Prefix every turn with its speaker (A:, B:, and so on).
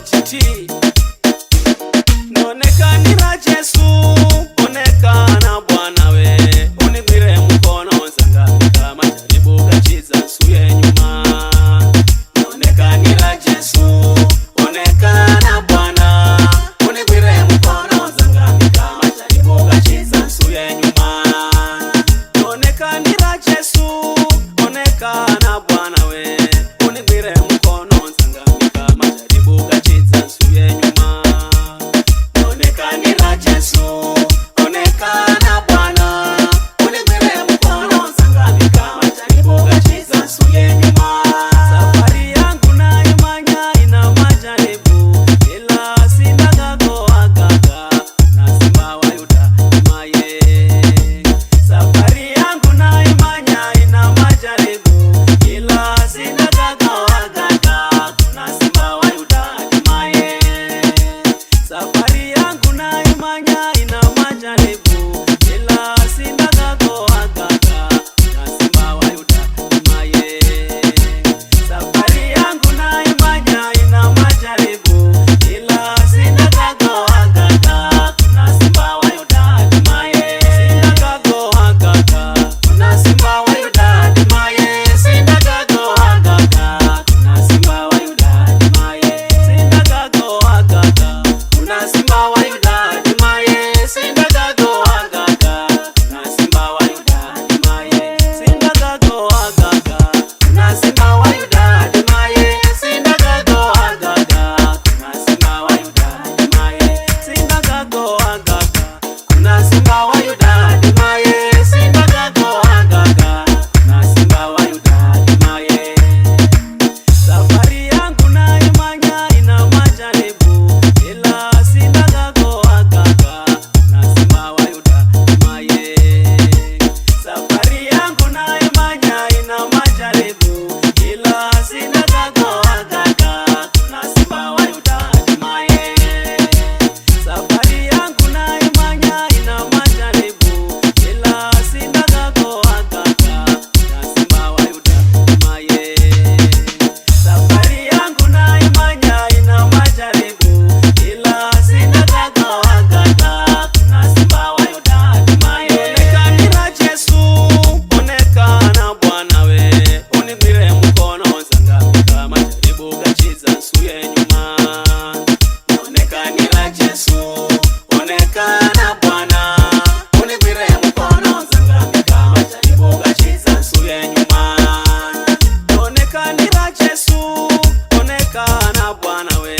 A: OGT. Nonekanira Jesu, onekana Bwana we, unigwire mkono nzangamika majaribu gachiza nsuye nyuma. Nonekanira Jesu, onekana Bwana, unigwire mkono nzangamika majaribu gachiza nsuye nyuma. Nonekanira Jesu, onekana Bwana we, unigwire mkono nzangamika majaribu gachiza nsuye nyuma. Nonekanira Jesu, onekana Bwana, unigwire mkono nzangamika majaribu gachiza nsuye nyuma. Safari yangu naimanya ina majaribu, ila sindagagoagaga na simba wa Yuda maye. Safari yangu naimanya ina majaribu, ila sindagagoagaga na simba wa Yuda maye. Safari yangu naimanya ina majaribu, ila sindagagoagaga na simba wa Yuda maye. Safari yangu naimanya ina majaribu, ila sindagagoagaga na simba wa Yuda maye. Sindagagoagaga na simba wa Yuda maye. Sindagagoagaga na simba wa Yuda maye. Sindagagoagaga na simba wa Yuda maye. Sindagagoagaga na simba wa Yuda maye. Sindagagoagaga na simba wa Yuda maye. Sindagagoagaga na simba wa Yuda maye. Sindagagoagaga na simba wa Yuda maye. Sindagagoagaga na simba wa Yuda maye. Safari yangu naimanya ina majaribu, ila sindagagoagaga na simba wa Yuda maye. Safari yangu naimanya ina majaribu, ila sindagagoagaga na simba wa Yuda maye. Safari yangu naimanya ina majaribu, ila sindagagoagaga na simba wa Yuda maye. Safari yangu naimanya ina majaribu, ila sindagagoagaga na simba wa Yuda maye. Nonekanira Jesu, onekana Bwana we, unigwire mkono nzangamika majaribu gachiza nsuye nyuma. Nonekanira Jesu, onekana Bwana, unigwire mkono nzangamika majaribu gachiza nsuye nyuma. Nonekanira Jesu, onekana Bwana we,